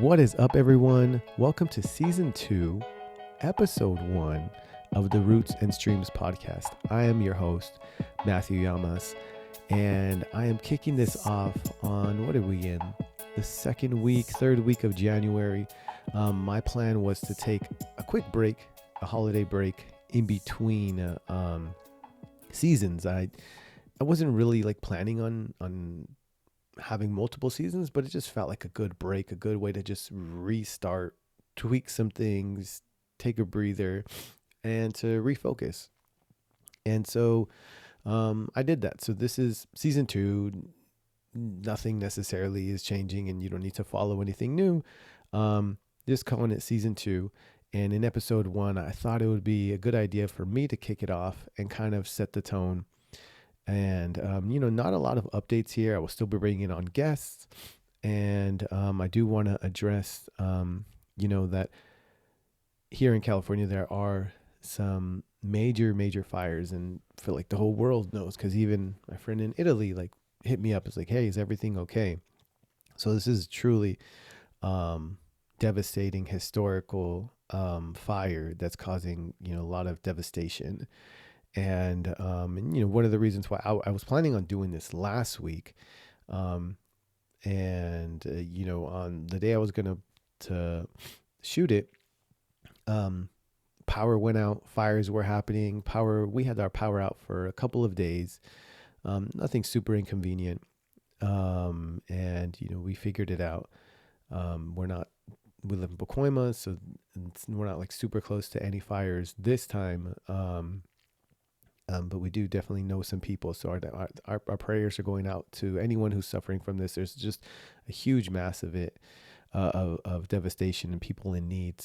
What is up, everyone? Welcome to Season 2, Episode 1 of the Roots and Streams podcast. I am your host, Matthew Yamas, and I am kicking this off on, what are we in? The third week of January. My plan was to take a quick break, a holiday break in between seasons. I wasn't really planning on having multiple seasons, but it just felt like a good break, a good way to just restart, tweak some things, take a breather, and to refocus. And so I did that. So this is season 2. Nothing necessarily is changing, and you don't need to follow anything new. Just calling it season 2. And in episode 1, I thought it would be a good idea for me to kick it off and kind of set the tone. And, not a lot of updates here. I will still be bringing on guests. And I do want to address, that here in California, there are some major fires. And I feel like the whole world knows, because even my friend in Italy, hit me up. It's like, hey, is everything okay? So this is truly devastating, historical fire that's causing, a lot of devastation. And one of the reasons why I was planning on doing this last week, on the day I was going to shoot it, power went out, fires were happening, we had our power out for a couple of days, nothing super inconvenient. We figured it out. We live in Pacoima, so we're not super close to any fires this time. But we do definitely know some people. So our prayers are going out to anyone who's suffering from this. There's just a huge mass of it, of devastation and people in need.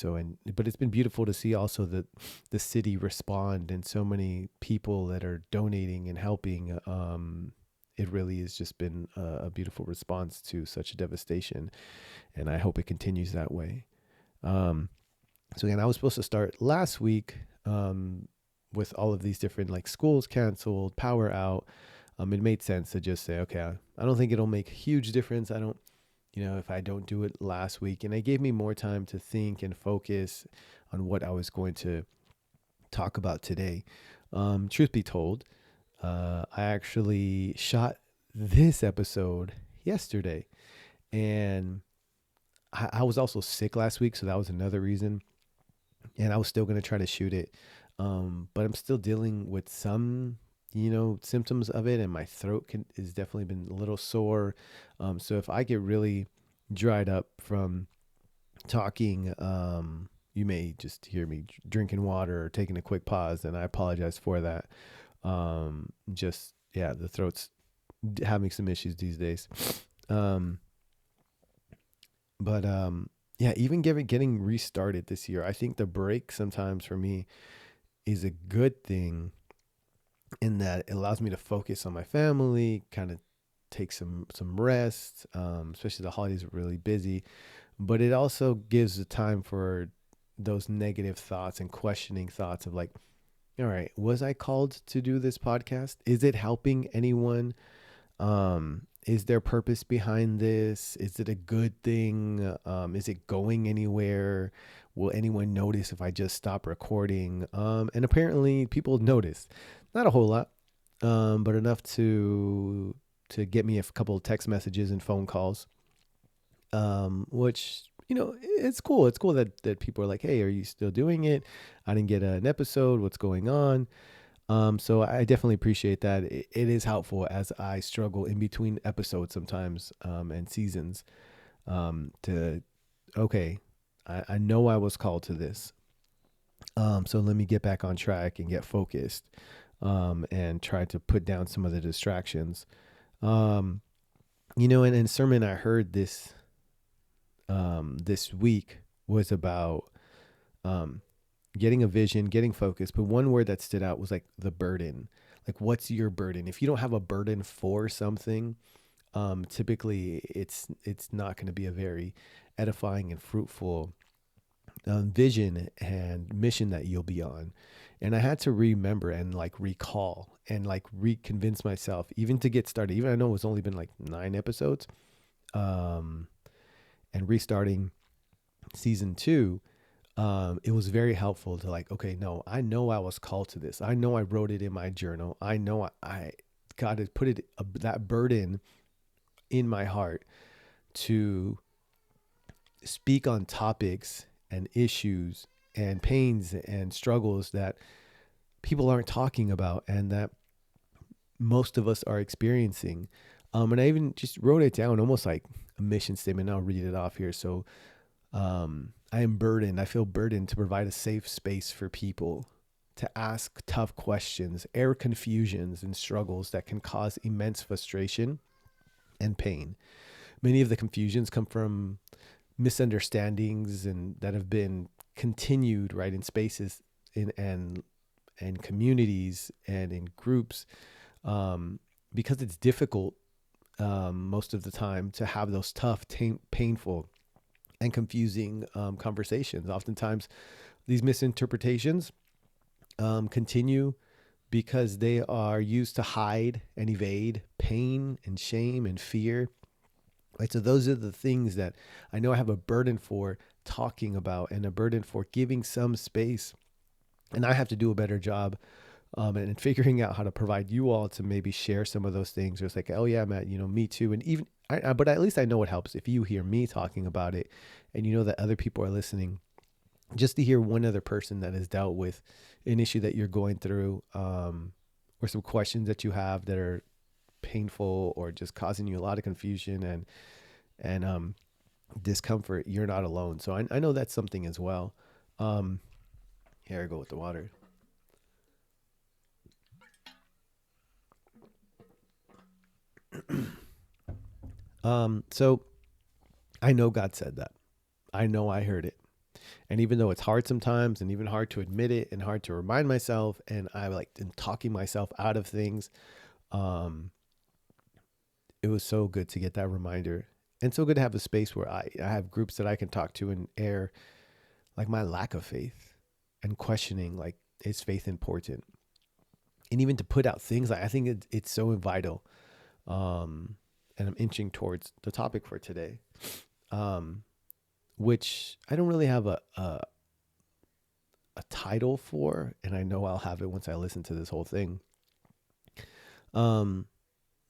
But it's been beautiful to see also the city respond, and so many people that are donating and helping. It really has just been a beautiful response to such a devastation, and I hope it continues that way. So again, I was supposed to start last week, with all of these different schools canceled, power out. It made sense to just say, okay, I don't think it'll make a huge difference. I don't, if I don't do it last week. And it gave me more time to think and focus on what I was going to talk about today. Truth be told, I actually shot this episode yesterday, and I was also sick last week. So that was another reason. And I was still going to try to shoot it. But I'm still dealing with some, symptoms of it, and my throat has definitely been a little sore. So if I get really dried up from talking, you may just hear me drinking water or taking a quick pause, and I apologize for that. The throat's having some issues these days. Even getting restarted this year, I think the break sometimes for me is a good thing, in that it allows me to focus on my family, kind of take some rest, especially the holidays are really busy. But it also gives the time for those negative thoughts and questioning thoughts of all right, was I called to do this podcast? Is it helping anyone? Is there purpose behind this? Is it a good thing? Is it going anywhere? Will anyone notice if I just stop recording? And apparently people noticed. Not a whole lot, but enough to get me a couple of text messages and phone calls, which, it's cool. It's cool that people are like, hey, are you still doing it? I didn't get an episode. What's going on? So I definitely appreciate that. It is helpful as I struggle in between episodes sometimes, and seasons, I know I was called to this. So let me get back on track and get focused, and try to put down some of the distractions. And in sermon I heard this week was about, getting a vision, getting focused. But one word that stood out was the burden. What's your burden? If you don't have a burden for something, typically it's not going to be a very edifying and fruitful vision and mission that you'll be on. And I had to remember and recall and reconvince myself, even to get started, even I know it's only been 9 episodes, and restarting season two, it was very helpful to like, okay, no, I know I was called to this. I know I wrote it in my journal. I know I God has put that burden in my heart to speak on topics and issues and pains and struggles that people aren't talking about and that most of us are experiencing. And I even just wrote it down almost like a mission statement. I'll read it off here. So I am burdened. I feel burdened to provide a safe space for people to ask tough questions, air confusions and struggles that can cause immense frustration and pain. Many of the confusions come from misunderstandings and that have been continued right in spaces in and communities and in groups, because it's difficult, most of the time, to have those tough, painful, and confusing conversations. Oftentimes, these misinterpretations continue because they are used to hide and evade pain and shame and fear. Right. So those are the things that I know I have a burden for talking about and a burden for giving some space. And I have to do a better job, and figuring out how to provide you all to maybe share some of those things. It's like, oh yeah, Matt, me too. And even, but at least I know it helps if you hear me talking about it and you know that other people are listening, just to hear one other person that has dealt with an issue that you're going through, or some questions that you have that are painful or just causing you a lot of confusion and discomfort. You're not alone. So I know that's something as well. Here I go with the water. So I know God said that. I know I heard it. And even though it's hard sometimes and even hard to admit it and hard to remind myself, and I like am talking myself out of things, um, it was so good to get that reminder and so good to have a space where I have groups that I can talk to and air like my lack of faith and questioning, like, is faith important? And even to put out things like, I think it's so vital. And I'm inching towards the topic for today, um, which I don't really have a title for, and I know I'll have it once I listen to this whole thing. Um,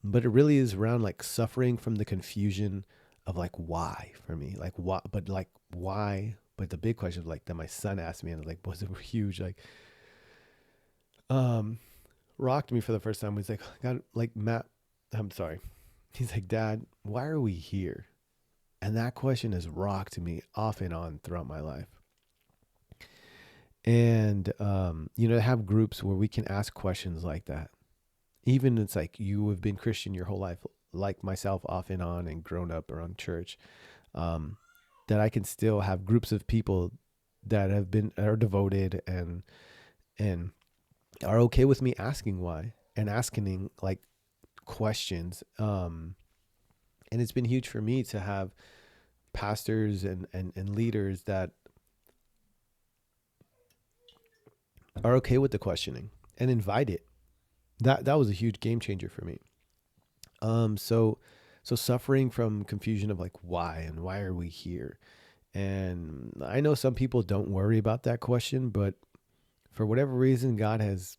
but it really is around like suffering from the confusion of like why for me, like what, but like why. But the big question, like that my son asked me, and like was a huge like um rocked me for the first time. He's like, God, like Matt, I'm sorry. He's like, Dad, why are we here? And that question has rocked me off and on throughout my life. And to have groups where we can ask questions like that. Even it's like you have been Christian your whole life, like myself, off and on, and grown up around church. Um, that I can still have groups of people that are devoted and are okay with me asking why and asking like questions. And it's been huge for me to have pastors and leaders that are okay with the questioning and invite it. That was a huge game changer for me. So suffering from confusion of like why and why are we here? And I know some people don't worry about that question, but for whatever reason, God has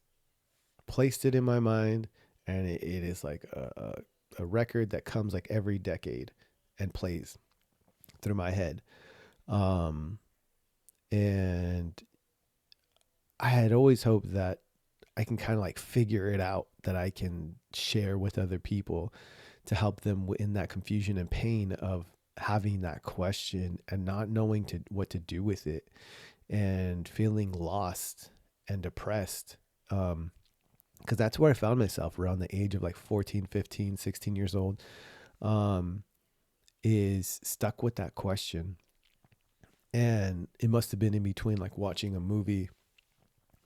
placed it in my mind, and it is like a record that comes like every decade and plays through my head. Um, and I had always hoped that I can kind of like figure it out, that I can share with other people to help them in that confusion and pain of having that question and not knowing what to do with it and feeling lost and depressed. Because that's where I found myself around the age of like 14, 15, 16 years old, is stuck with that question. And it must have been in between like watching a movie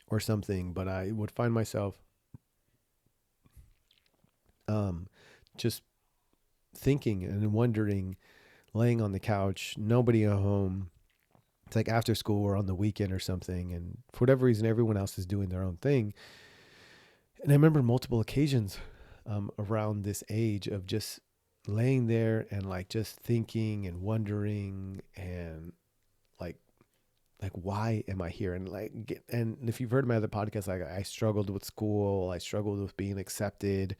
or something, but I would find myself just thinking and wondering, laying on the couch, nobody at home. It's like after school or on the weekend or something. And for whatever reason, everyone else is doing their own thing. And I remember multiple occasions around this age of just laying there and like just thinking and wondering and like, why am I here? And and if you've heard my other podcasts, like I struggled with school, I struggled with being accepted.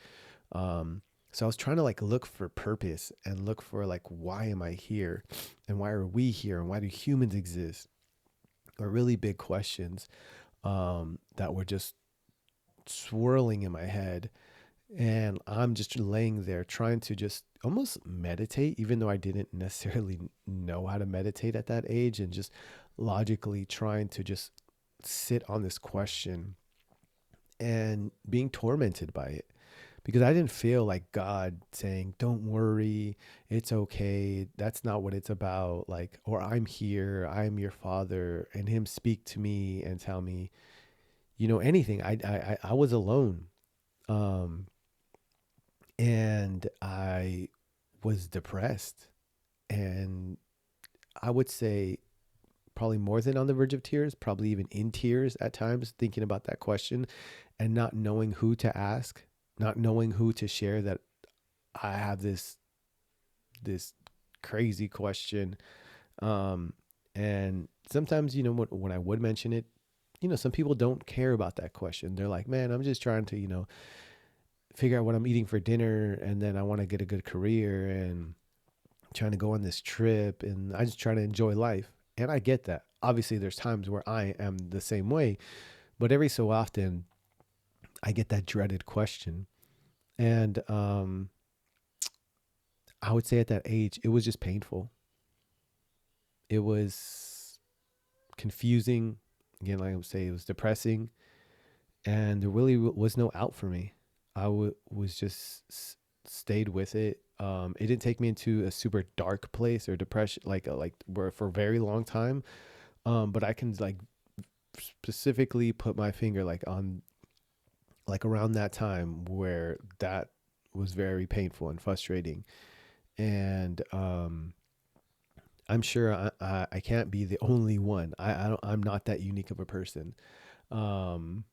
So I was trying to like look for purpose and look for like, why am I here? And why are we here? And why do humans exist? Are really big questions that were just swirling in my head. And I'm just laying there trying to just almost meditate, even though I didn't necessarily know how to meditate at that age, and just logically trying to just sit on this question and being tormented by it, because I didn't feel like God saying, "Don't worry, it's okay. That's not what it's about." Like, or I'm here, I'm your father, and Him speak to me and tell me, anything. I was alone, um, and I was depressed, and I would say probably more than on the verge of tears, probably even in tears at times, thinking about that question and not knowing who to ask, not knowing who to share that I have this crazy question. Um, and sometimes, when I would mention it, some people don't care about that question. They're like, man, I'm just trying to, figure out what I'm eating for dinner, and then I want to get a good career and trying to go on this trip, and I just try to enjoy life. And I get that. Obviously, there's times where I am the same way, but every so often I get that dreaded question. And I would say at that age, it was just painful. It was confusing. Again, like I would say, it was depressing, and there really was no out for me. Was just stayed with it. It didn't take me into a super dark place or depression, like where for a very long time. But I can like specifically put my finger like on like around that time where that was very painful and frustrating. And I'm sure I can't be the only one. I'm not that unique of a person. Um,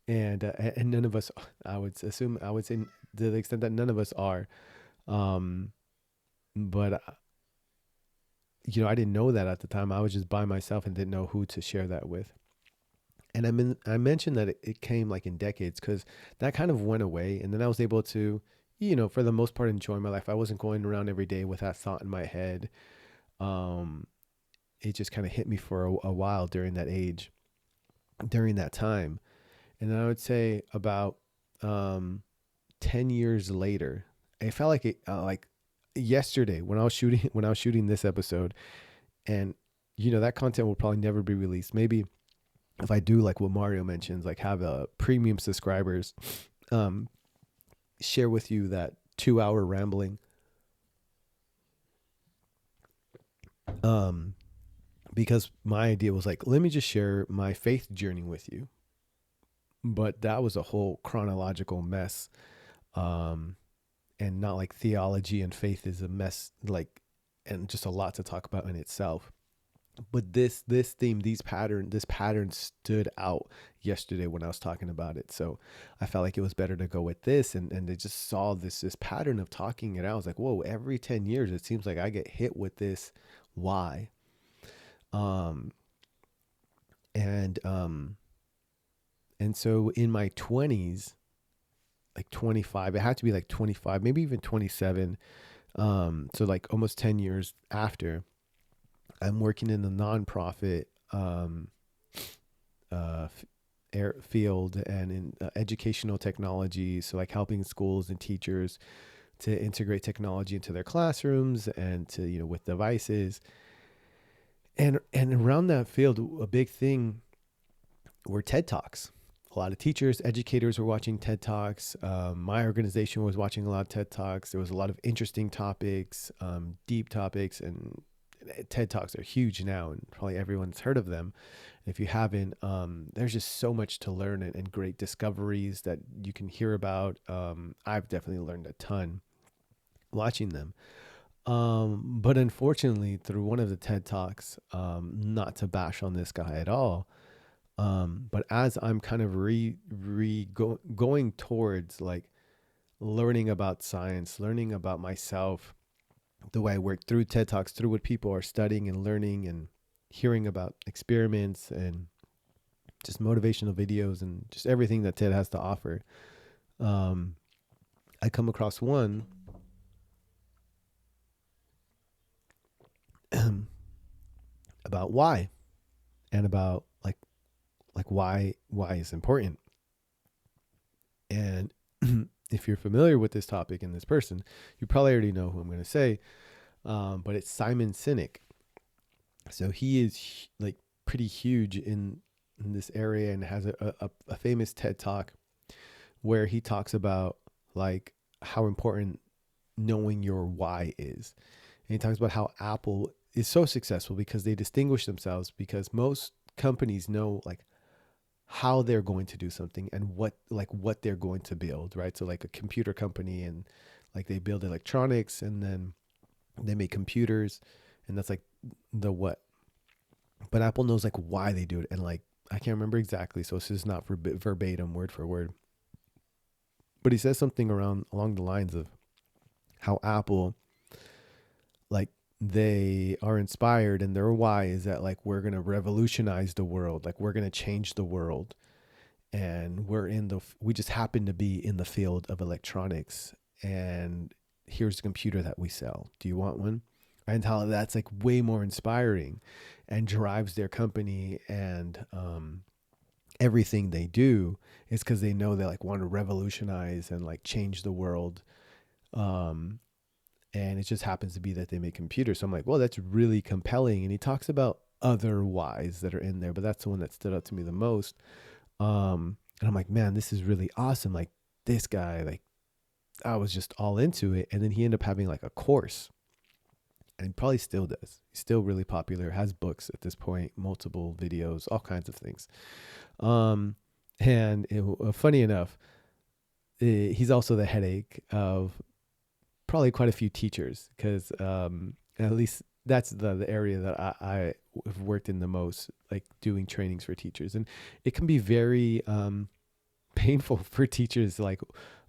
and none of us, I would say to the extent that none of us are. Um, but I didn't know that at the time. I was just by myself and didn't know who to share that with. And I mentioned that it came like in decades, because that kind of went away. And then I was able to, for the most part, enjoy my life. I wasn't going around every day with that thought in my head. Um, it just kind of hit me for a while during that age, during that time. And then I would say about um, 10 years later, it felt like like yesterday when I was shooting when I was shooting this episode. And that content will probably never be released. Maybe if I do like what Mario mentions, like have a premium subscribers, um, share with you that 2 hour rambling. Um, because my idea was like, let me just share my faith journey with you. But that was a whole chronological mess. Um, and not like theology and faith is a mess, like, and just a lot to talk about in itself. But this theme, this pattern stood out yesterday when I was talking about it. So I felt like it was better to go with this, and they just saw this pattern of talking it out. I was like, whoa, every 10 years it seems like I get hit with this. Why? Um and and so in my 20s, like 25, it had to be like 25, maybe even 27. So like almost 10 years after, I'm working in the nonprofit uh, field and in educational technology. So like helping schools and teachers to integrate technology into their classrooms and to, with devices. And around that field, a big thing were TED Talks. A lot of teachers, educators were watching TED Talks. My organization was watching a lot of TED Talks. There was a lot of interesting topics, deep topics, and TED Talks are huge now, and probably everyone's heard of them. If you haven't, there's just so much to learn, and great discoveries that you can hear about. I've definitely learned a ton watching them. But unfortunately, through one of the TED Talks, not to bash on this guy at all, but as I'm kind of going towards like learning about science, learning about myself, the way I work through TED Talks, through what people are studying and learning, and hearing about experiments and just motivational videos and just everything that TED has to offer, um, I come across one about why, and about like why is important. And if you're familiar with this topic and this person, you probably already know who I'm going to say. But it's Simon Sinek. So he is like pretty huge in this area, and has a famous TED talk where he talks about like how important knowing your why is. And he talks about how Apple is so successful because they distinguish themselves, because most companies know like how they're going to do something and what they're going to build, right? So like a computer company, and like they build electronics, and then they make computers, and that's like the what. But Apple knows like why they do it, and like I can't remember exactly, so this is not verbatim word for word. But he says something around along the lines of how Apple, like, they are inspired, and their why is that like we're gonna revolutionize the world, like we're gonna change the world, and we just happen to be in the field of electronics, and here's the computer that we sell. Do you want one? And how that's like way more inspiring and drives their company, and everything they do is because they know they like want to revolutionize and like change the world. Um, and it just happens to be that they make computers. So I'm like, well, that's really compelling. And he talks about other whys that are in there, but that's the one that stood out to me the most. And I'm like, man, this is really awesome. Like this guy, like I was just all into it. And then he ended up having like a course, and probably still does. He's still really popular, has books at this point, multiple videos, all kinds of things. And funny enough, he's also the headache of probably quite a few teachers, because at least that's the area that I have worked in the most, like doing trainings for teachers. And it can be very painful for teachers. Like,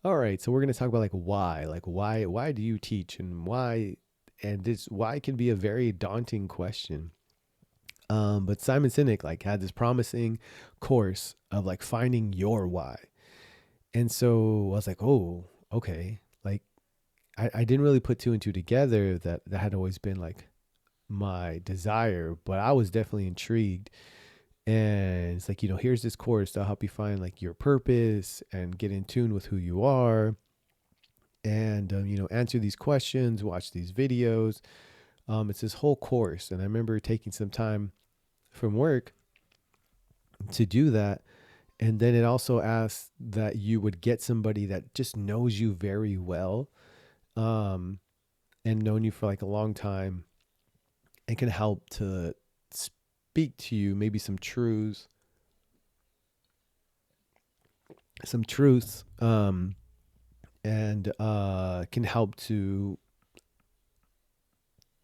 all right, so we're going to talk about like why do you teach, and why, and this why can be a very daunting question. But Simon Sinek like had this promising course of like finding your why. And so I was like, oh, okay. Like I didn't really put two and two together, that had always been like my desire, but I was definitely intrigued. And it's like, here's this course that'll help you find like your purpose and get in tune with who you are, and answer these questions, watch these videos. It's this whole course. And I remember taking some time from work to do that. And then it also asks that you would get somebody that just knows you very well, and known you for like a long time, and can help to speak to you maybe some truths, and can help to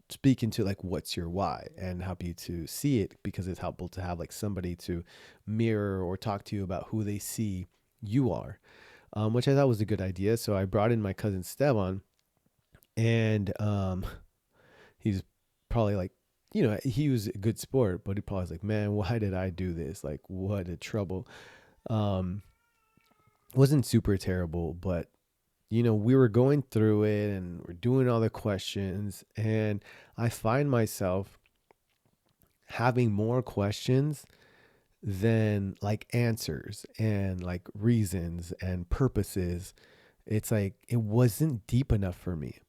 speak into like what's your why, and help you to see it, because it's helpful to have like somebody to mirror or talk to you about who they see you are, which I thought was a good idea. So I brought in my cousin Stevan, and he's probably like, he was a good sport, but he probably was like, man, why did I do this? Like, what a trouble. Um, wasn't super terrible, but we were going through it, and we're doing all the questions, and I find myself having more questions than like answers, and like reasons and purposes. It's like it wasn't deep enough for me.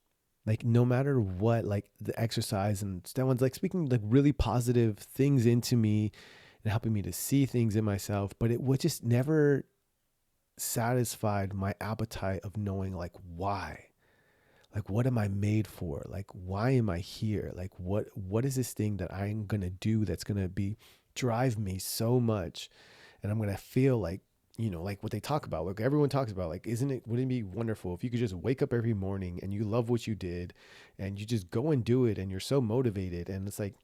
Like no matter what, like the exercise, and Stefan's like speaking like really positive things into me and helping me to see things in myself, but it would just never satisfied my appetite of knowing like why. Like what am I made for? Like why am I here? Like what is this thing that I'm gonna do that's gonna be drive me so much, and I'm gonna feel like, like what they talk about, like everyone talks about, like, wouldn't it be wonderful if you could just wake up every morning and you love what you did, and you just go and do it, and you're so motivated. And it's like,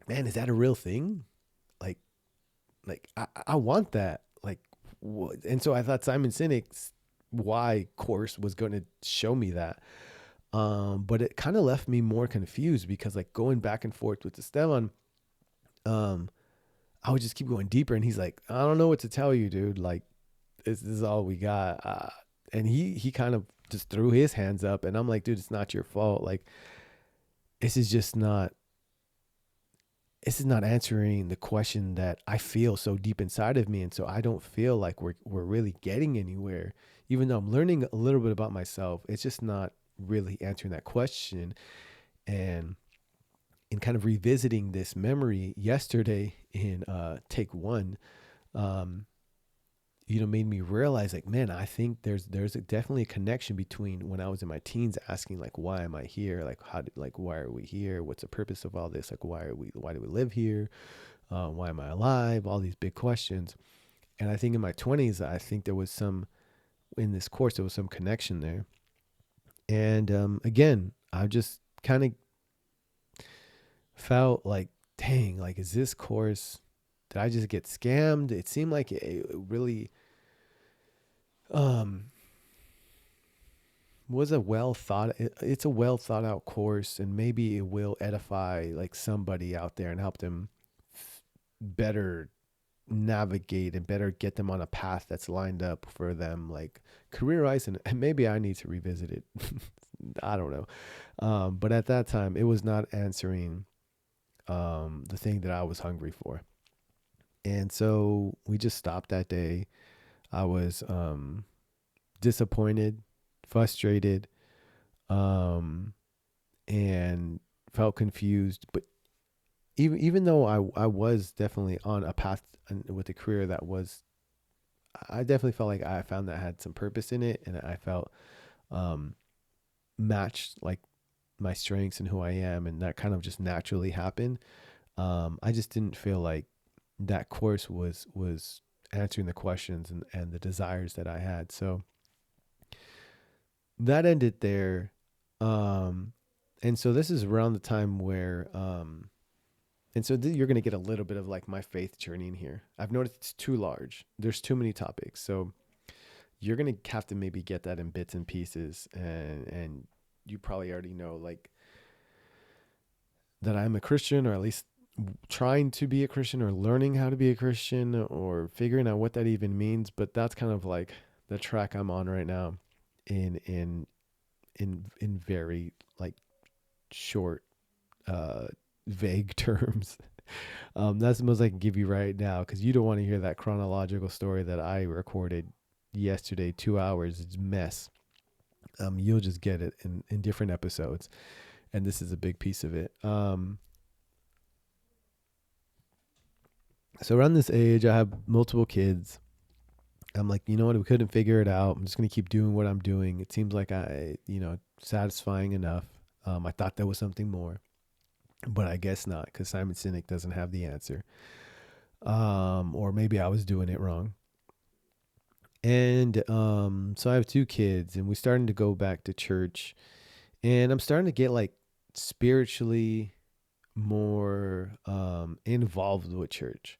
man, is that a real thing? Like, I want that. Like, and so I thought Simon Sinek's why course was going to show me that. But it kind of left me more confused, because like going back and forth with Esteban, um, I would just keep going deeper. And he's like, I don't know what to tell you, dude. Like, this is all we got. And he kind of just threw his hands up. And I'm like, dude, it's not your fault. Like, this is just not, this is not answering the question that I feel so deep inside of me. And so I don't feel like we're really getting anywhere. Even though I'm learning a little bit about myself, it's just not really answering that question. And in kind of revisiting this memory yesterday in take one, um, made me realize like, man, I think definitely a connection between when I was in my teens asking like, why am I here? Like, why are we here? What's the purpose of all this? Like, why do we live here? Why am I alive? All these big questions. And I think in my 20s, I think in this course, there was some connection there. And again, I just kind of felt like, dang, like, is this course, did I just get scammed? It seemed like it really um, was it's a well thought out course, and maybe it will edify like somebody out there and help them better navigate and better get them on a path that's lined up for them, like career wise. And maybe I need to revisit it. I don't know. But at that time, it was not answering the thing that I was hungry for. And so we just stopped that day. I was disappointed, frustrated, um, and felt confused. But even though I was definitely on a path with a career that was, I definitely felt like I found that had some purpose in it, and I felt um, matched like my strengths and who I am, and that kind of just naturally happened. I just didn't feel like that course was answering the questions and the desires that I had. So that ended there. Um, and so this is around the time where, and so you're going to get a little bit of like my faith journey in here. I've noticed it's too large. There's too many topics. So you're going to have to maybe get that in bits and pieces. And you probably already know like that I'm a Christian, or at least trying to be a Christian, or learning how to be a Christian, or figuring out what that even means. But that's kind of like the track I'm on right now in very like short, vague terms. That's the most I can give you right now, because you don't want to hear that chronological story that I recorded yesterday, 2 hours. It's a mess. You'll just get it in different episodes, and this is a big piece of it. So around this age, I have multiple kids. I'm like, you know what? We couldn't figure it out. I'm just gonna keep doing what I'm doing. It seems like satisfying enough. I thought there was something more, but I guess not, because Simon Sinek doesn't have the answer. Or maybe I was doing it wrong. And so I have two kids, and we're starting to go back to church, and I'm starting to get like spiritually more involved with church.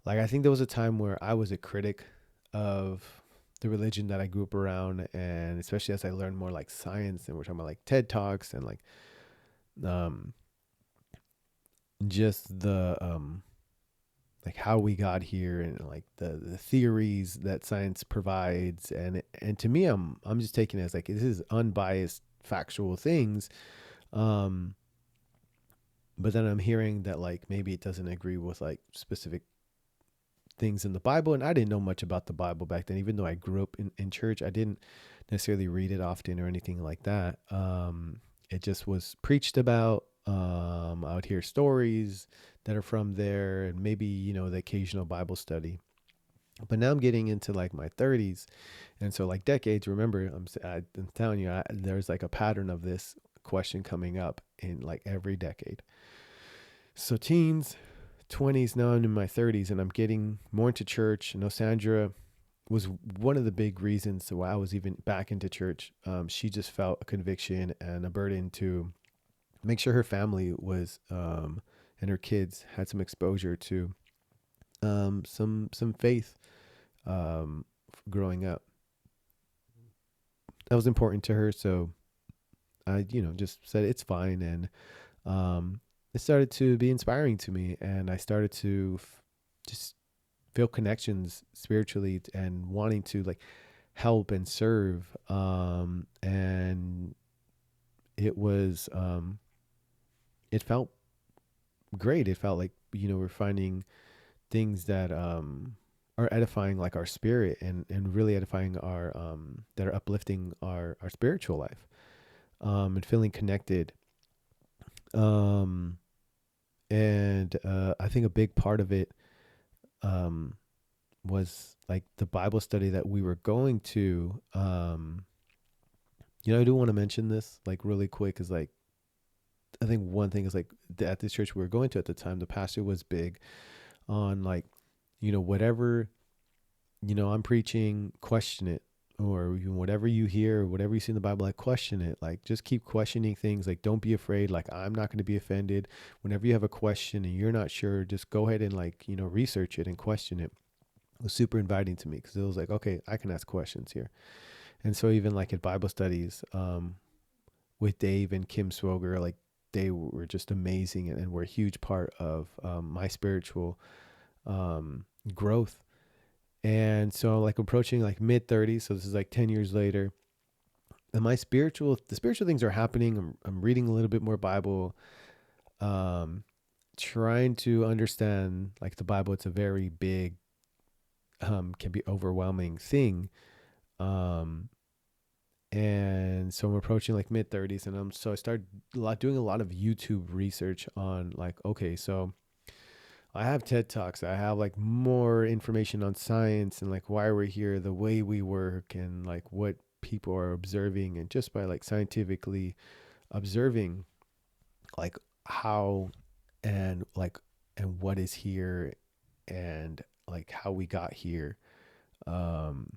Like, I think there was a time where I was a critic of the religion that I grew up around, and especially as I learned more like science, and we're talking about like TED Talks and like um just the like how we got here, and like the theories that science provides. And to me, I'm just taking it as like, this is unbiased factual things. um but then I'm hearing that like maybe it doesn't agree with like specific things in the Bible. And I didn't know much about the Bible back then. Even though I grew up in church, I didn't necessarily read it often or anything like that. It just was preached about. I would hear stories that are from there, and maybe, the occasional Bible study. But now I'm getting into like my 30s. And so like decades, remember, I'm telling you, there's like a pattern of this question coming up in like every decade. So teens, 20s, now I'm in my 30s, and I'm getting more into church. And Sandra was one of the big reasons why I was even back into church. She just felt a conviction and a burden to make sure her family was and her kids had some exposure to some faith growing up. That was important to her, so I just said it's fine. And it started to be inspiring to me, and I started to just feel connections spiritually and wanting to like help and serve. And it was, it felt great. It felt like, we're finding things that, are edifying like our spirit, and really edifying our, that are uplifting our spiritual life, and feeling connected. Um, and I think a big part of it, um, was like the Bible study that we were going to. I do want to mention this like really quick, is like, I think one thing is like, at this church we were going to at the time, the pastor was big on like, whatever, I'm preaching, question it. Or whatever you hear, whatever you see in the Bible, like question it. Like just keep questioning things. Like don't be afraid. Like I'm not going to be offended. Whenever you have a question and you're not sure, just go ahead and like, research it and question it. It was super inviting to me because it was like, okay, I can ask questions here. And so even like at Bible studies, with Dave and Kim Swoger, like they were just amazing, and were a huge part of, my spiritual, growth. And so like approaching like mid 30s, so this is like 10 years later, and the spiritual things are happening. I'm reading a little bit more Bible, um, trying to understand like the Bible. It's a very big, can be overwhelming thing. Um, and so I'm approaching like mid 30s, and I started doing a lot of YouTube research on like, okay, so I have TED Talks. I have like more information on science and like why we're here, the way we work, and like what people are observing, and just by like scientifically observing like how, and like, and what is here, and like how we got here. Um,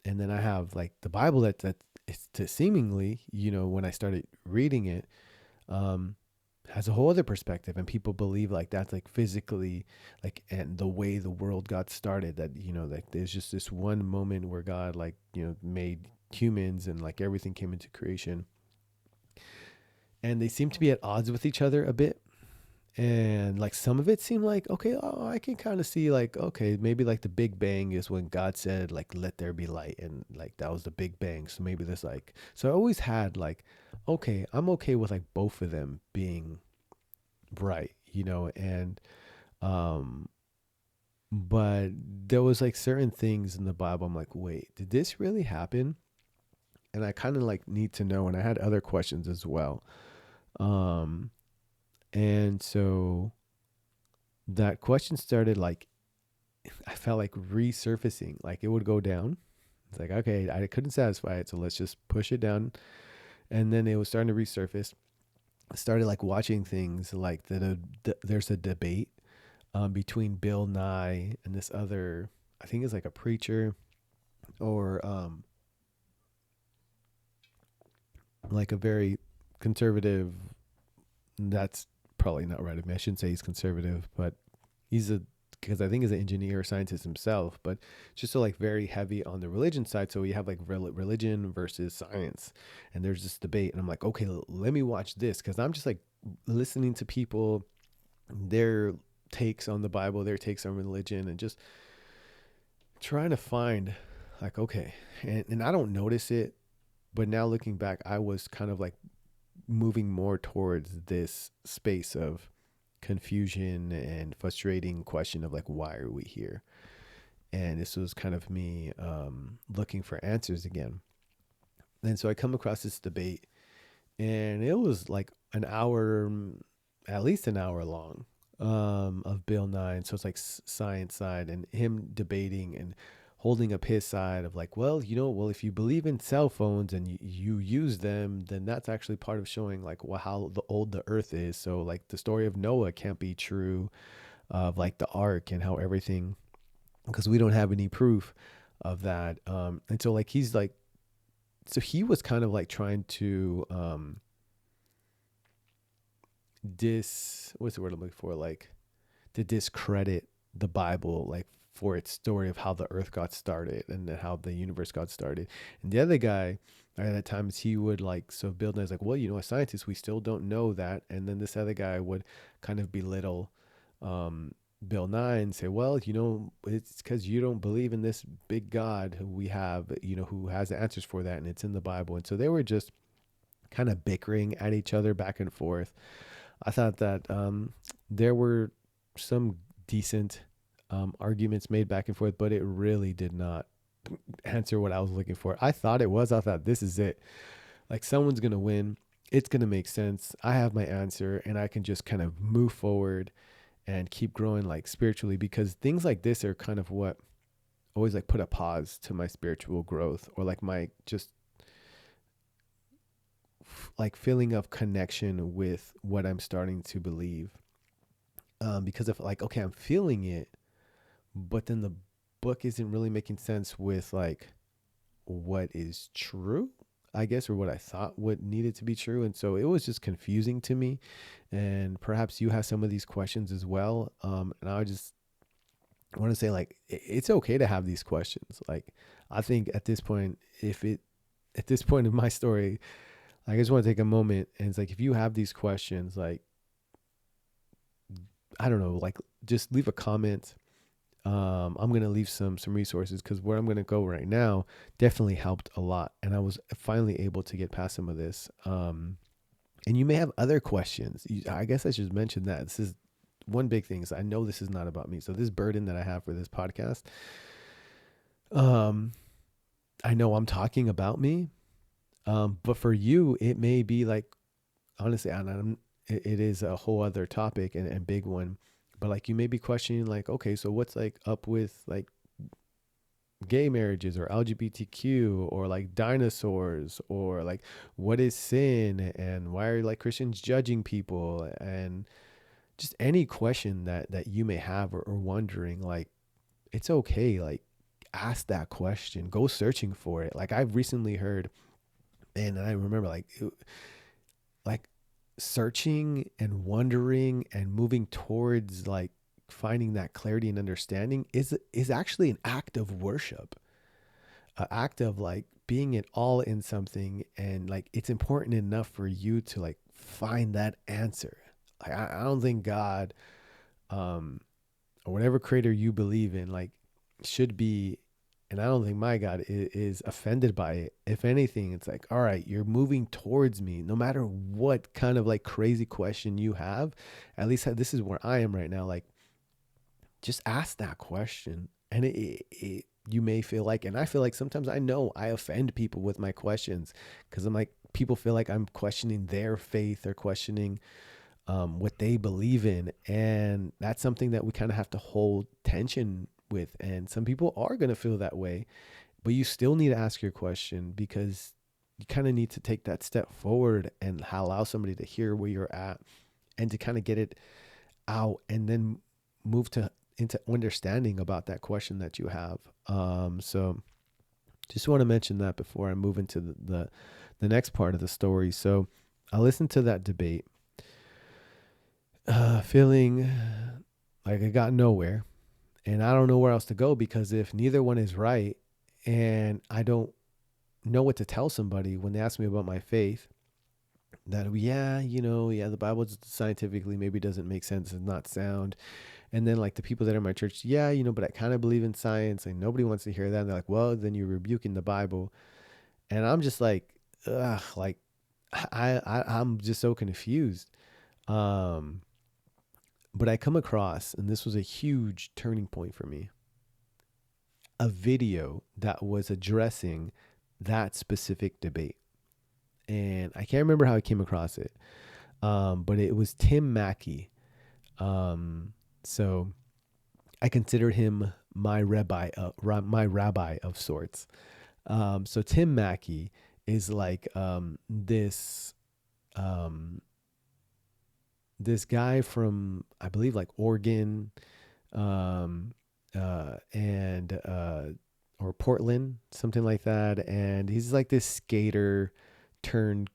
and then I have like the Bible that it's to seemingly, when I started reading it, um, has a whole other perspective, and people believe like that's like physically, like, and the way the world got started, that, like there's just this one moment where God like, made humans, and like everything came into creation, and they seem to be at odds with each other a bit. And like some of it seemed like, okay, oh, I can kind of see like, okay, maybe like the Big Bang is when God said like, let there be light, and like that was the Big Bang. So maybe there's like, so I always had like, okay, I'm okay with like both of them being right, and, um but there was like certain things in the Bible I'm like, wait, did this really happen? And I kind of like need to know, and I had other questions as well. um and so that question started like, I felt like resurfacing, like it would go down. It's like, okay, I couldn't satisfy it, so let's just push it down. And then it was starting to resurface. I started like watching things like there's a debate, between Bill Nye and this other, I think it's like a preacher, or, like a very conservative. That's probably not right of me. I shouldn't say he's conservative, but he's a, because I think he's an engineer or scientist himself, but just so like very heavy on the religion side. So we have like religion versus science, and there's this debate, and I'm like, okay, let me watch this, because I'm just like listening to people, their takes on the Bible, their takes on religion, and just trying to find like, okay, and I don't notice it, but now looking back, I was kind of like moving more towards this space of confusion and frustrating question of like, why are we here? And this was kind of me, looking for answers again. And so I come across this debate, and it was like an hour, at least an hour long, of Bill Nye. And so it's like science side, and him debating and holding up his side of like, well, well, if you believe in cell phones and you use them, then that's actually part of showing like, well, how old the earth is. So like the story of Noah can't be true, of like the ark, and how everything, because we don't have any proof of that. And so like he's like, so he was kind of like trying to, what's the word I'm looking for, like to discredit the Bible, like for its story of how the earth got started and how the universe got started. And the other guy, And at times he would like, so Bill Nye's like, well, as scientists, we still don't know that. And then this other guy would kind of belittle um, Bill Nye and say, well, it's because you don't believe in this big God who we have, who has the answers for that. And it's in the Bible. And so they were just kind of bickering at each other back and forth. I thought that there were some decent arguments made back and forth, but it really did not answer what I was looking for. I thought it was. I thought this is it. Like someone's going to win. It's going to make sense. I have my answer and I can just kind of move forward and keep growing like spiritually, because things like this are kind of what always like put a pause to my spiritual growth, or like my just like feeling of connection with what I'm starting to believe. Because if like, okay, I'm feeling it, but then the book isn't really making sense with like what is true, I guess, or what I thought what needed to be true. And so it was just confusing to me. And perhaps you have some of these questions as well. And I just want to say like, it's okay to have these questions. Like, I think at this point, at this point in my story, I just want to take a moment and it's like, if you have these questions, like, I don't know, like just leave a comment. I'm going to leave some resources, because where I'm going to go right now definitely helped a lot. And I was finally able to get past some of this. And you may have other questions. I guess I should mention that this is one big thing. Is I know this is not about me. So this burden that I have for this podcast, I know I'm talking about me. But for you, it may be like, honestly, it is a whole other topic and big one. But like you may be questioning like, okay, so what's like up with like gay marriages or LGBTQ or like dinosaurs, or like what is sin and why are like Christians judging people, and just any question that you may have, or wondering, like it's okay, like ask that question, go searching for it. Like I've recently heard, and I remember like like searching and wondering and moving towards like finding that clarity and understanding is actually an act of worship, an act of like being it all in something. And like it's important enough for you to like find that answer. Like I don't think God or whatever creator you believe in like should be, and I don't think my God is offended by it. If anything, it's like, all right, you're moving towards me no matter what kind of like crazy question you have. At least this is where I am right now. Like just ask that question. And you may feel like, and I feel like sometimes I know I offend people with my questions, because I'm like, people feel like I'm questioning their faith or questioning what they believe in. And that's something that we kind of have to hold tension with. And some people are going to feel that way, but you still need to ask your question, because you kind of need to take that step forward and allow somebody to hear where you're at and to kind of get it out, and then move into understanding about that question that you have. So just want to mention that before I move into the next part of the story. So I listened to that debate, feeling like I got nowhere, and I don't know where else to go, because if neither one is right and I don't know what to tell somebody when they ask me about my faith, that the Bible scientifically maybe doesn't make sense, it's not sound. And then like the people that are in my church, but I kind of believe in science, and nobody wants to hear that. And they're like, well, then you're rebuking the Bible. And I'm just like, ugh, like I'm just so confused. Um, but I come across, and this was a huge turning point for me, a video that was addressing that specific debate. And I can't remember how I came across it. But it was Tim Mackie. So I consider him my rabbi of sorts. So Tim Mackie is like this guy from, I believe, like Oregon, um, and or Portland, something like that. And he's like this skater turned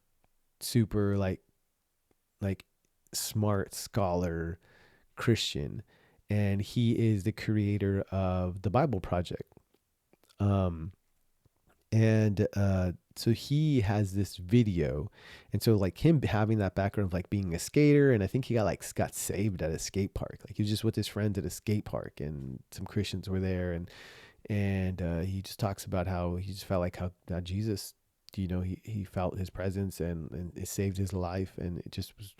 super like smart scholar Christian, and he is the creator of the Bible Project. And So he has this video, and so like him having that background of like being a skater, and I think he got saved at a skate park. Like he was just with his friends at a skate park, and some Christians were there, and he just talks about how he just felt like how Jesus, he felt his presence, and it saved his life, and it just was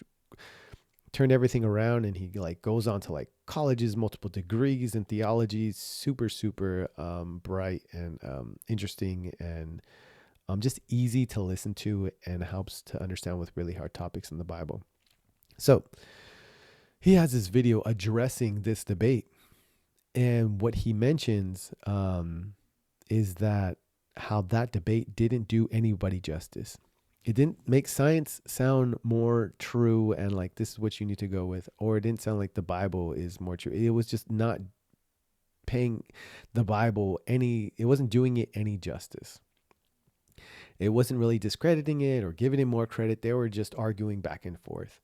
turned everything around. And he like goes on to like colleges, multiple degrees in theology, super super bright and interesting, and just easy to listen to, and helps to understand with really hard topics in the Bible. So he has this video addressing this debate, and what he mentions is that how that debate didn't do anybody justice. It didn't make science sound more true and like this is what you need to go with, or it didn't sound like the Bible is more true. It was just not paying the Bible it wasn't doing it any justice. It wasn't really discrediting it or giving it more credit. They were just arguing back and forth.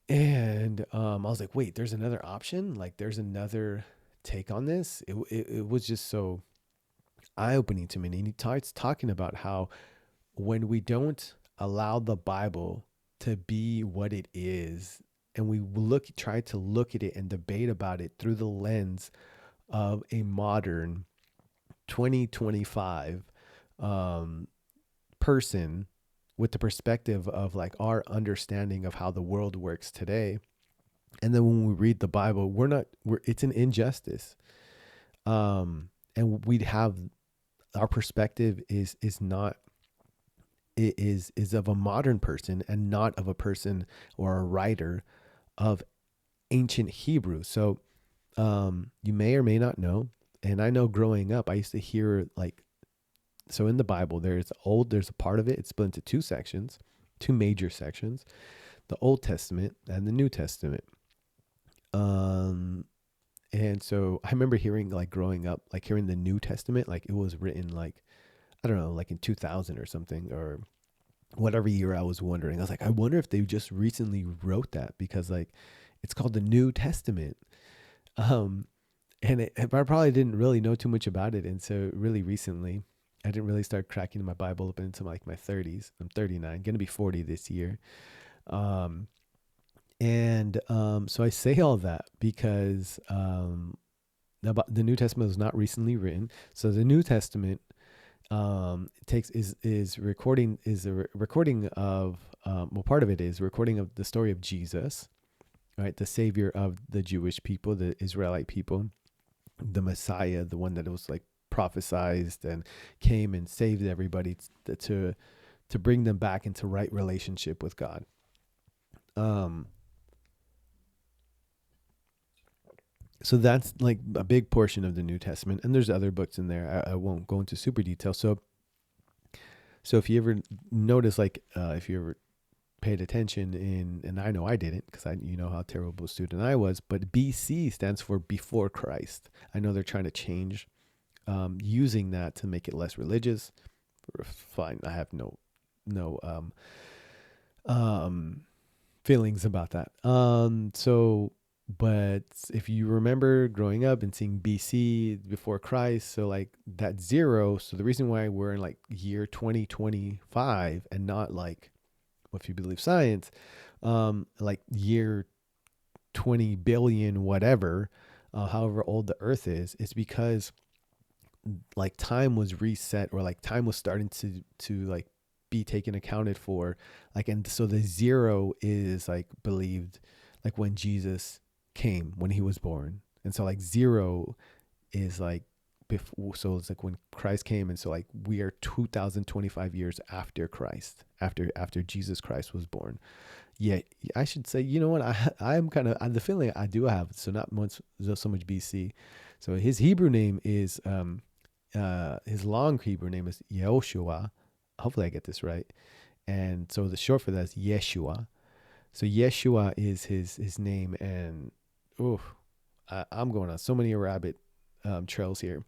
And I was like, wait, there's another option? Like, there's another take on this? It was just so eye-opening to me. And he starts talking about how when we don't allow the Bible to be what it is, and we try to look at it and debate about it through the lens of a modern 2025 person, with the perspective of like our understanding of how the world works today, and then when we read the Bible, it's an injustice, and we'd have our perspective is not it is of a modern person and not of a person or a writer of ancient Hebrew. So you may or may not know, and I know growing up I used to hear like, so in the Bible there's a part of it, it's split into two major sections, the Old Testament and the New Testament. And so I remember hearing like growing up, like hearing the New Testament, like it was written like, I don't know, like in 2000 or something, or whatever year. I was wondering, I was like, I wonder if they just recently wrote that, because like it's called the New Testament. Um, I probably didn't really know too much about it. And so really recently, I didn't really start cracking my Bible open until like my 30s. I'm 39, going to be 40 this year. So I say all that because the New Testament was not recently written. So the New Testament is recording of part of it is recording of the story of Jesus, right? The savior of the Jewish people, the Israelite people, the Messiah, the one that was like prophesized and came and saved everybody to bring them back into right relationship with God. So that's like a big portion of the New Testament, and there's other books in there. I won't go into super detail. So if you ever notice, like if you ever paid attention and I know I didn't, because you know how terrible a student I was, but BC stands for before Christ. I know they're trying to change, using that to make it less religious. Fine, I have no feelings about that. But if you remember growing up and seeing BC, before Christ, so like that zero, so the reason why we're in like year 2025 and not like, if you believe science, like year 20 billion, whatever, however old the earth is because like time was reset, or like time was starting to like be taken accounted for, like, and so the zero is like believed like when Jesus came, when he was born. And so like zero is like before, so it's like when Christ came, and so like we are 2025 years after Christ, after Jesus Christ was born. Yeah, I should say, you know what, I'm kind of the feeling I do have, so not much, so much BC. So his Hebrew name is his long Hebrew name is Yehoshua. Hopefully I get this right. And so the short for that is Yeshua. So Yeshua is his name. And I'm going on so many rabbit trails here.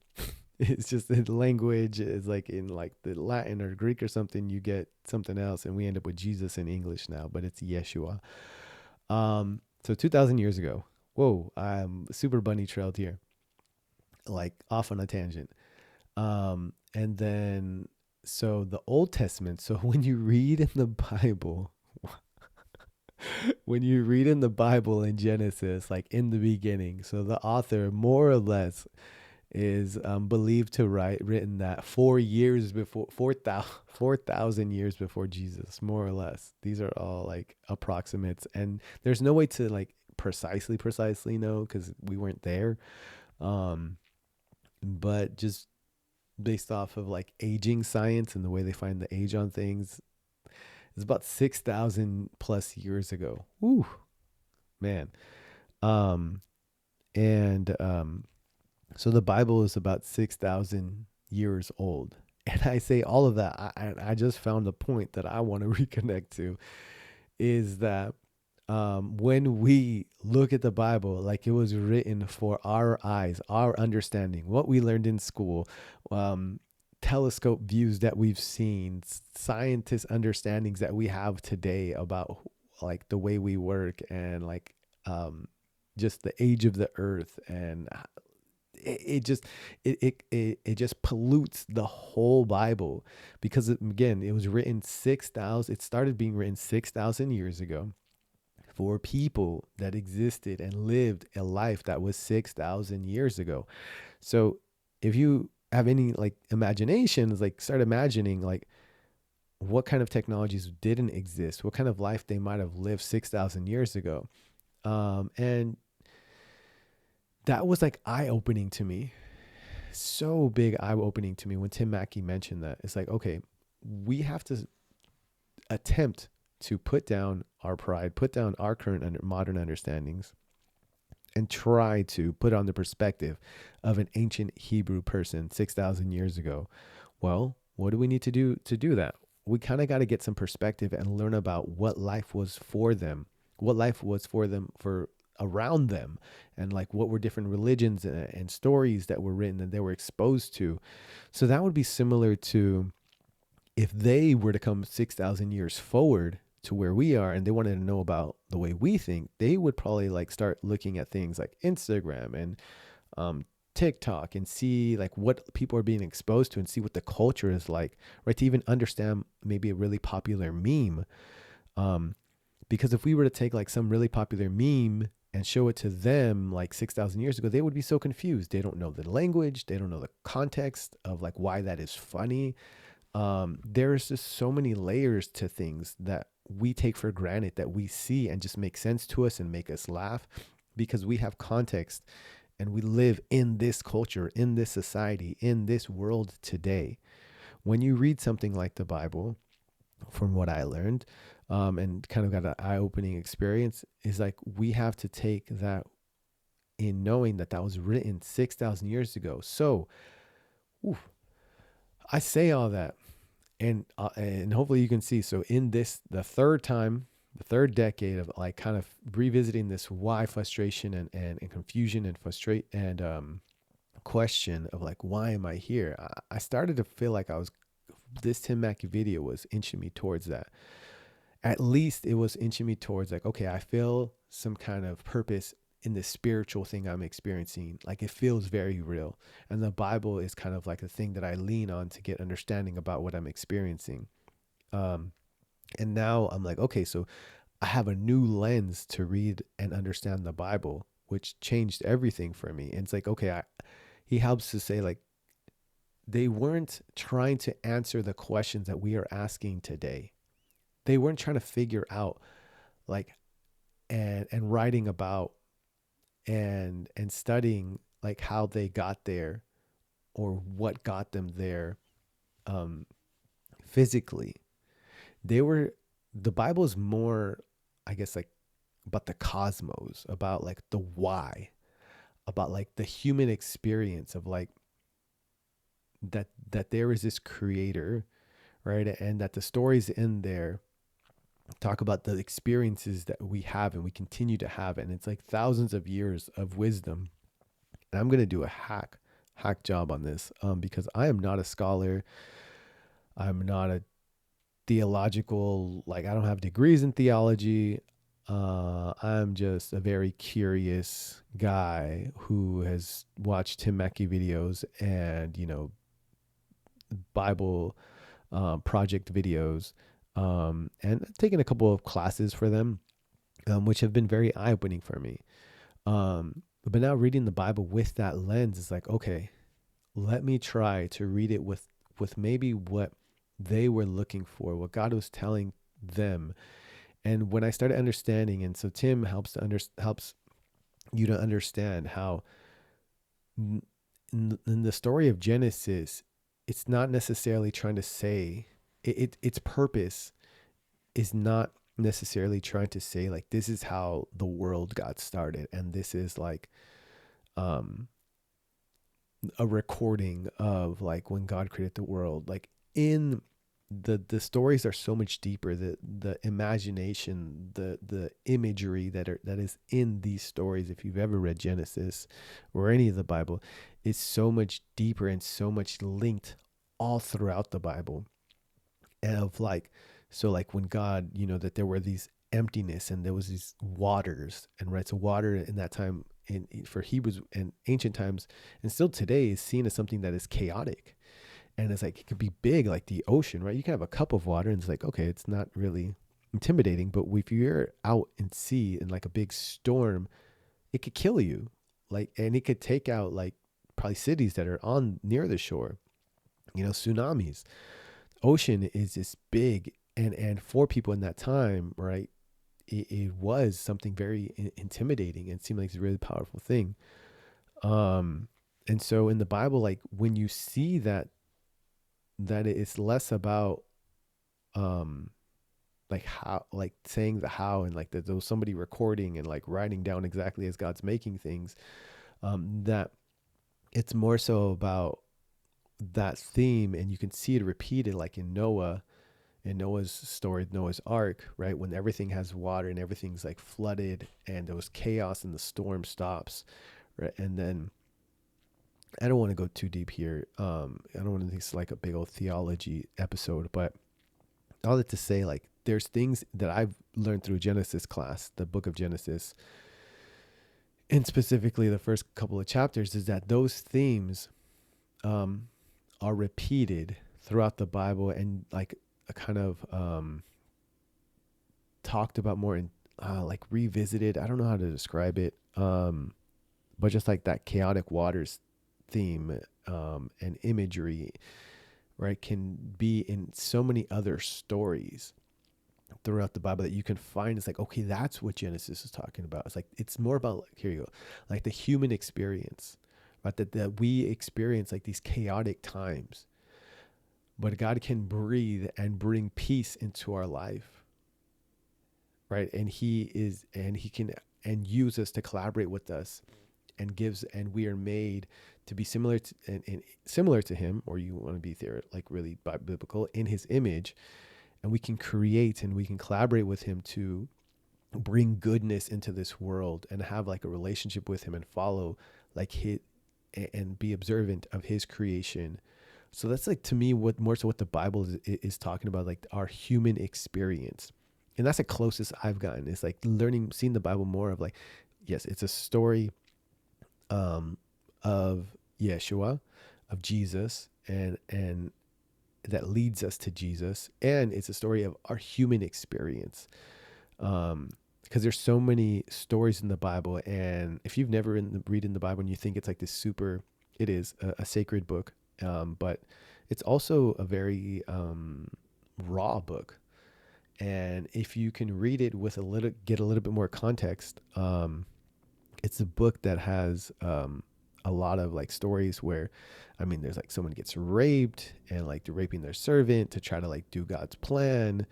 It's just the language is like in like the Latin or Greek or something, you get something else, and we end up with Jesus in English now, but it's Yeshua. So 2,000 years ago. Whoa, I'm super bunny trailed here, like off on a tangent. And then So the Old Testament, so when you read in the Bible, when you read in the Bible in Genesis, like in the beginning, so the author more or less is believed to written that 4 years before 4,000 years before Jesus, more or less. These are all like approximates, and there's no way to like precisely know because we weren't there. Um, but just based off of like aging science and the way they find the age on things, it's about 6,000 plus years ago. Ooh, man. Um, and So the Bible is about 6,000 years old. And I say all of that. I just found the point that I want to reconnect to is that when we look at the Bible, like it was written for our eyes, our understanding, what we learned in school, um, telescope views that we've seen, scientist understandings that we have today about like the way we work and like just the age of the earth and it just it just pollutes the whole Bible because again it was written 6,000 it started being written 6,000 years ago for people that existed and lived a life that was 6,000 years ago. So if you have any like imaginations, like start imagining like what kind of technologies didn't exist, what kind of life they might have lived 6,000 years ago. And that was like eye opening to me, so big eye opening to me when Tim Mackie mentioned that. It's like, okay, we have to attempt to put down our pride, put down our current modern understandings, and try to put on the perspective of an ancient Hebrew person 6,000 years ago. Well, what do we need to do that? We kind of got to get some perspective and learn about what life was for them, what life was for them, for around them, and like what were different religions and stories that were written and they were exposed to. So that would be similar to if they were to come 6,000 years forward to where we are and they wanted to know about the way we think, they would probably like start looking at things like Instagram and um, TikTok and see like what people are being exposed to and see what the culture is like, right? To even understand maybe a really popular meme. Um, because if we were to take like some really popular meme and show it to them like 6,000 years ago, they would be so confused. They don't know the language, they don't know the context of like why that is funny. There's just so many layers to things that we take for granted that we see and just make sense to us and make us laugh because we have context and we live in this culture, in this society, in this world today. When you read something like the Bible, from what I learned, and kind of got an eye-opening experience, is like we have to take that in knowing that that was written 6,000 years ago. So, oof, I say all that, and hopefully you can see. So in this, the third time, the third decade of like kind of revisiting this why frustration and confusion and frustrate and question of like why am I here? I started to feel like I was this Tim Mackie video was inching me towards that. At least it was inching me towards like, okay, I feel some kind of purpose in this spiritual thing I'm experiencing. Like it feels very real. And the Bible is kind of like the thing that I lean on to get understanding about what I'm experiencing. Um, and now I'm like, okay, so I have a new lens to read and understand the Bible, which changed everything for me. And it's like, okay, he helps to say like, they weren't trying to answer the questions that we are asking today. They weren't trying to figure out like and writing about and studying like how they got there or what got them there um physically. They were the Bible is more, I guess, like about the cosmos, about like the why, about like the human experience of like that there is this creator, right? And that the stories in there talk about the experiences that we have and we continue to have, and it's like thousands of years of wisdom. And I'm gonna do a hack job on this because I am not a scholar. I'm not a theological, like I don't have degrees in theology. I'm just a very curious guy who has watched Tim Mackie videos and Bible project videos, and taken a couple of classes for them, which have been very eye opening for me. But now reading the Bible with that lens is like, okay, let me try to read it with maybe what they were looking for, what God was telling them. And when I started understanding, and so Tim helps you to understand how in the story of Genesis, it's not necessarily trying to say its purpose is not necessarily trying to say like this is how the world got started, and this is like um a recording of like when God created the world. Like in the stories are so much deeper. The imagination, the imagery that is in these stories, if you've ever read Genesis or any of the Bible, is so much deeper and so much linked all throughout the Bible. And of like, so like when God, that there were these emptiness and there was these waters, and right, so water in that time for Hebrews and ancient times and still today is seen as something that is chaotic. And it's like, it could be big, like the ocean, right? You can have a cup of water and it's like, okay, it's not really intimidating. But if you're out in sea in like a big storm, it could kill you. Like, and it could take out like probably cities that are on near the shore, tsunamis. Ocean is this big. And for people in that time, right, it was something very intimidating and seemed like it's a really powerful thing. And so in the Bible, like when you see that it's less about um like how, like saying the how, and like that there was somebody recording and like writing down exactly as God's making things, that it's more so about that theme. And you can see it repeated like in Noah's story, Noah's Ark, right? When everything has water and everything's like flooded and there was chaos and the storm stops, right? And then I don't want to go too deep here. I don't want to think it's like a big old theology episode, but all that to say, like, there's things that I've learned through Genesis class, the book of Genesis, and specifically the first couple of chapters, is that those themes are repeated throughout the Bible and like a kind of talked about more in like revisited. I don't know how to describe it, but just like that chaotic waters theme and imagery, right, can be in so many other stories throughout the Bible that you can find. It's like, okay, that's what Genesis is talking about. It's like, it's more about like, here you go, like the human experience, right? That we experience like these chaotic times, but God can breathe and bring peace into our life, right? And he can and use us to collaborate with us and and we are made to be similar to and similar to him, or you want to be there like really biblical, in his image. And we can create and we can collaborate with him to bring goodness into this world and have like a relationship with him and follow like his and be observant of his creation. So that's like, to me, what more so what the Bible is talking about, like our human experience. And that's the closest I've gotten, is like seeing the Bible more of like, yes, it's a story of Yeshua, of Jesus, and that leads us to Jesus, and it's a story of our human experience. Because there's so many stories in the Bible, and if you've never read in the Bible and you think it's like this super, it is a sacred book, but it's also a very raw book. And if you can read it with get a little bit more context, it's a book that has a lot of like stories where, I mean, there's like someone gets raped and like they're raping their servant to try to like do God's plan.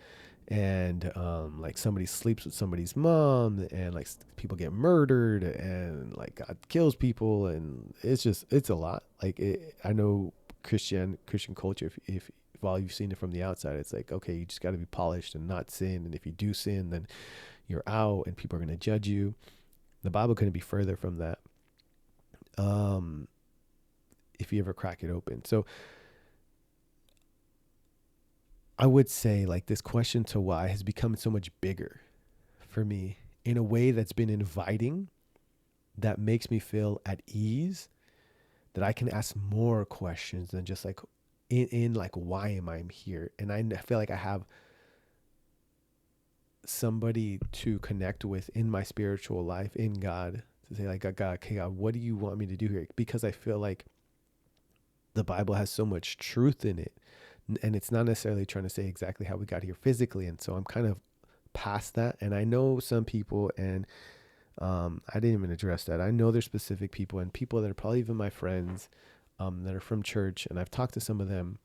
And like somebody sleeps with somebody's mom, and like people get murdered, and like God kills people. And it's a lot. Like I know Christian culture, if while you've seen it from the outside, it's like, okay, you just got to be polished and not sin. And if you do sin, then you're out and people are going to judge you. The Bible couldn't be further from that. If you ever crack it open. So I would say like this question to why has become so much bigger for me in a way that's been inviting, that makes me feel at ease, that I can ask more questions than just like, in like, why am I here? And I feel like I have somebody to connect with in my spiritual life, in God, to say like, God, okay, God, what do you want me to do here? Because I feel like the Bible has so much truth in it, and it's not necessarily trying to say exactly how we got here physically. And so I'm kind of past that. And I know some people, and I didn't even address that. I know there's specific people and people that are probably even my friends, that are from church, and I've talked to some of them,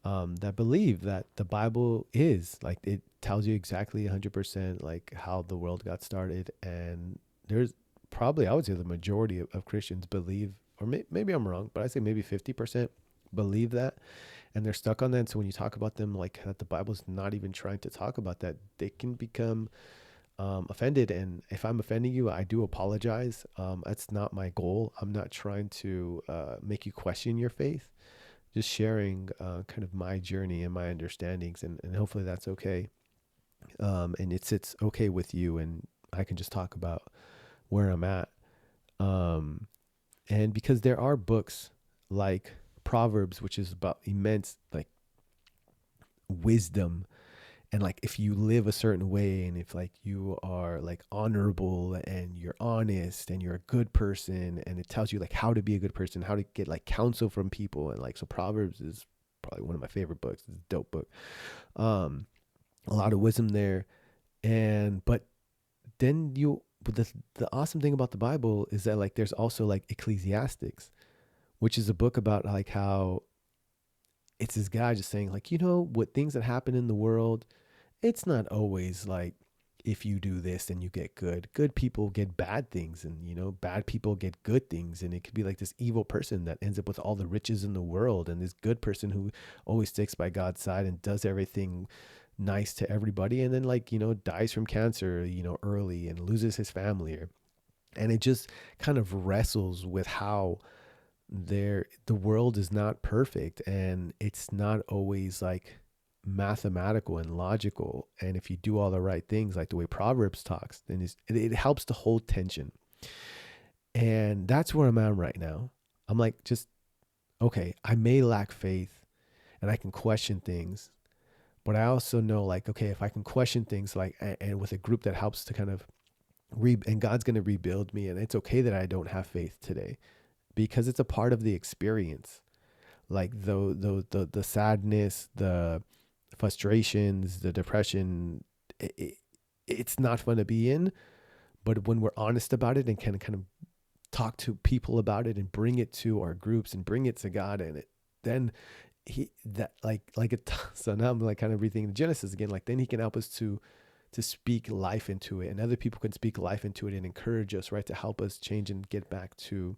that believe that the Bible is like, it tells you exactly 100% like how the world got started. And there's probably, I would say the majority of Christians believe, or maybe I'm wrong, but I say maybe 50% believe that, and they're stuck on that. And so when you talk about them like that, the Bible's not even trying to talk about that, they can become offended. And if I'm offending you, I do apologize. That's not my goal. I'm not trying to make you question your faith, just sharing kind of my journey and my understandings, and hopefully that's okay. And it's okay with you, and I can just talk about where I'm at. Um, and because there are books like Proverbs, which is about immense like wisdom, and like if you live a certain way, and if like you are like honorable and you're honest and you're a good person, and it tells you like how to be a good person, how to get like counsel from people. And like, so Proverbs is probably one of my favorite books. It's a dope book. um a lot of wisdom there. And but then you but the awesome thing about the Bible is that like there's also like Ecclesiastics, which is a book about like how it's this guy just saying like, what things that happen in the world, it's not always like, if you do this then you get good people get bad things, and bad people get good things. And it could be like this evil person that ends up with all the riches in the world, and this good person who always sticks by God's side and does everything nice to everybody, and then like dies from cancer early, and loses his family. And it just kind of wrestles with how the world is not perfect, and it's not always like mathematical and logical. And if you do all the right things like the way Proverbs talks, then it helps to hold tension. And that's where I'm at right now. I'm like, just okay, I may lack faith and I can question things, but I also know like, okay, if I can question things like, and with a group that helps to kind of and God's going to rebuild me, and it's okay that I don't have faith today, because it's a part of the experience. Like the sadness, the frustrations, the depression, it's not fun to be in. But when we're honest about it and can kind of talk to people about it and bring it to our groups and bring it to God, and then he that like it. So now I'm like kind of rethinking Genesis again. Like then he can help us to speak life into it, and other people can speak life into it and encourage us, right, to help us change and get back to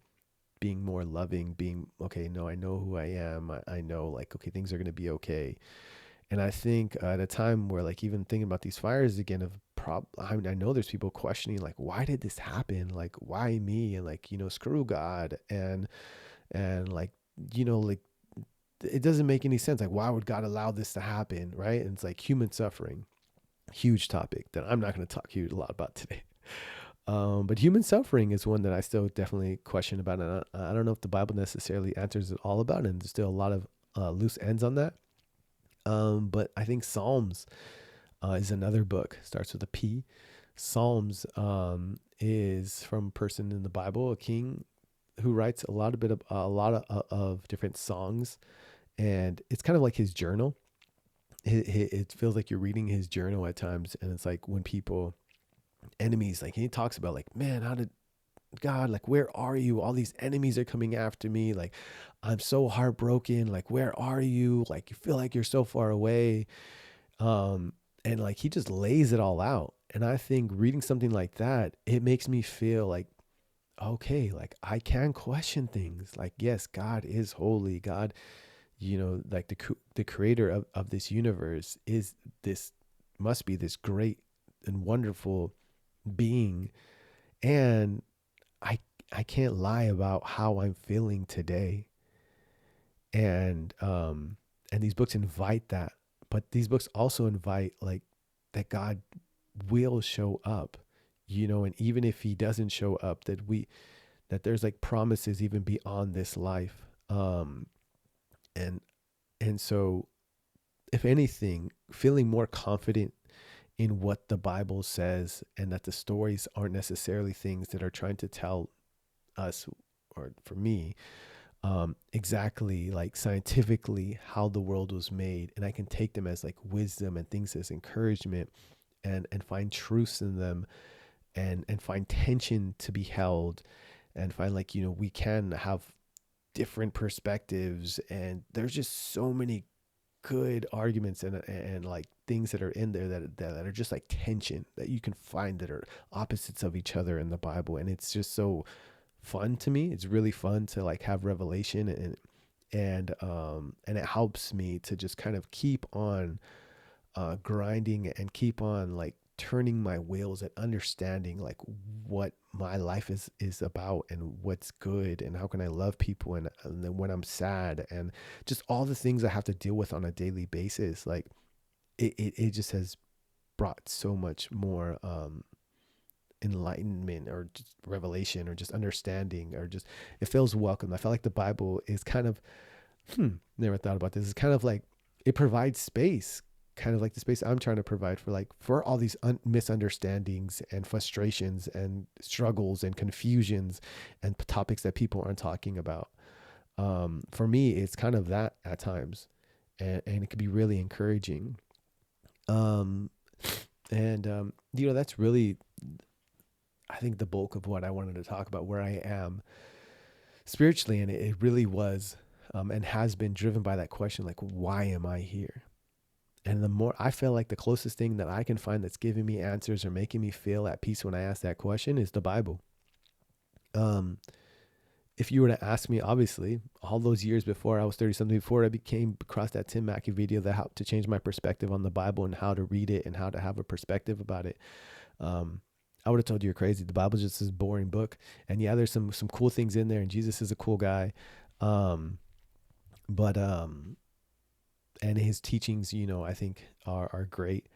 being more loving, being okay. No, I know who I am. I know like, okay, things are going to be okay. And I think at a time where like even thinking about these fires again of I mean, I know there's people questioning like, why did this happen? Like, why me? And like, screw God. And like, like it doesn't make any sense. Like, why would God allow this to happen? Right. And it's like human suffering, huge topic that I'm not going to talk huge a lot about today. But human suffering is one that I still definitely question about. And I don't know if the Bible necessarily answers it all about, and there's still a lot of loose ends on that. But I think Psalms is another book, starts with a P. Psalms is from a person in the Bible, a king who writes a lot of different songs, and it's kind of like his journal. It feels like you're reading his journal at times, and it's like when people enemies, like he talks about like, man, how did God, like, where are you? All these enemies are coming after me. Like, I'm so heartbroken. Like, where are you? Like, you feel like you're so far away. Um, and like, he just lays it all out. And I think reading something like that, it makes me feel like, okay, like I can question things. Like, yes, God is holy. God, like the creator of this universe is this, must be this great and wonderful being. And I I can't lie about how I'm feeling today. And these books invite that, but these books also invite like that God will show up, and even if he doesn't show up, that there's like promises even beyond this life. And And so, if anything, feeling more confident in what the Bible says, and that the stories aren't necessarily things that are trying to tell us, or for me, exactly like scientifically how the world was made, and I can take them as like wisdom and things as encouragement, and find truths in them, and find tension to be held, and find like, we can have different perspectives, and there's just so many good arguments, and like things that are in there that are just like tension that you can find that are opposites of each other in the Bible. And it's just so fun to me. It's really fun to like have revelation, and it helps me to just kind of keep on grinding, and keep on like turning my wheels and understanding like what my life is about, and what's good, and how can I love people, and then when I'm sad, and just all the things I have to deal with on a daily basis. Like it just has brought so much more enlightenment, or just revelation, or just understanding, or just, it feels welcome. I feel like the Bible is kind of, never thought about this. It's kind of like it provides space, kind of like the space I'm trying to provide for all these misunderstandings and frustrations and struggles and confusions and topics that people aren't talking about. For me, it's kind of that at times, and it can be really encouraging. Um, and that's really, I think, the bulk of what I wanted to talk about, where I am spiritually. And it really was, and has been driven by that question, like, why am I here? And the more I feel like the closest thing that I can find that's giving me answers or making me feel at peace when I ask that question is the Bible. If you were to ask me, obviously, all those years before I was 30 something, before I came across that Tim Mackie video that helped to change my perspective on the Bible and how to read it and how to have a perspective about it, I would have told you you're crazy. The Bible is just this boring book. And yeah, there's some cool things in there, and Jesus is a cool guy. But and his teachings, I think are great.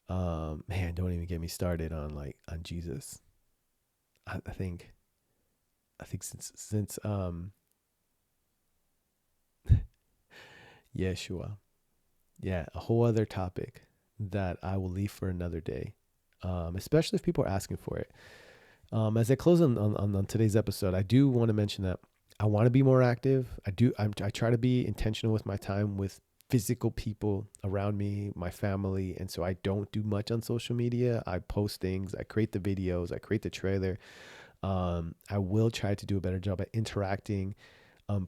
Man, don't even get me started on Jesus. I think since Yeshua, yeah, a whole other topic that I will leave for another day. Especially if people are asking for it. As I close on today's episode, I do want to mention that I want to be more active. I try to be intentional with my time with physical people around me, my family. And so I don't do much on social media. I post things, I create the videos, I create the trailer. I will try to do a better job at interacting.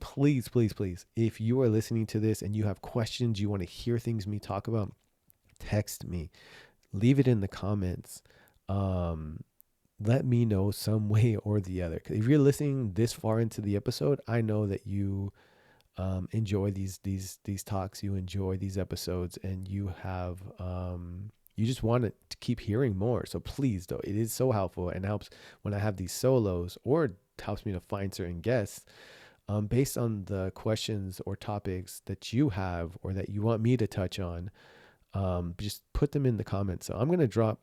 Please, please, please, if you are listening to this and you have questions, you want to hear things me talk about, text me, leave it in the comments. Let me know some way or the other. 'Cause if you're listening this far into the episode, I know that you enjoy these talks, you enjoy these episodes, and you have you just want to keep hearing more. So please, though, it is so helpful and helps when I have these solos, or it helps me to find certain guests based on the questions or topics that you have or that you want me to touch on. Just put them in the comments. So I'm going to drop,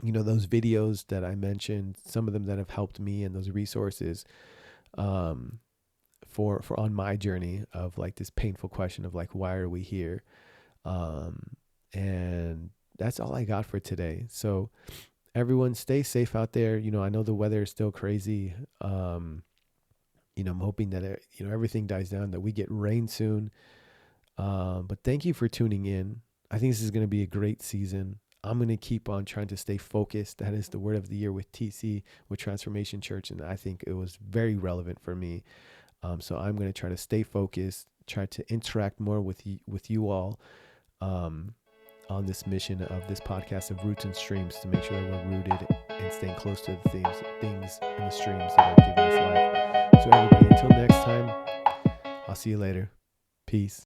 those videos that I mentioned, some of them that have helped me, and those resources for on my journey of like this painful question of like, why are we here? And that's all I got for today. So everyone stay safe out there. I know the weather is still crazy. I'm hoping that everything dies down, that we get rain soon. But thank you for tuning in. I think this is going to be a great season. I'm going to keep on trying to stay focused. That is the word of the year with TC, with Transformation Church. And I think it was very relevant for me. So I'm going to try to stay focused, try to interact more with you all on this mission of this podcast of Roots and Streams, to make sure that we're rooted and staying close to the things and the streams that are giving us life. So everybody, until next time, I'll see you later. Peace.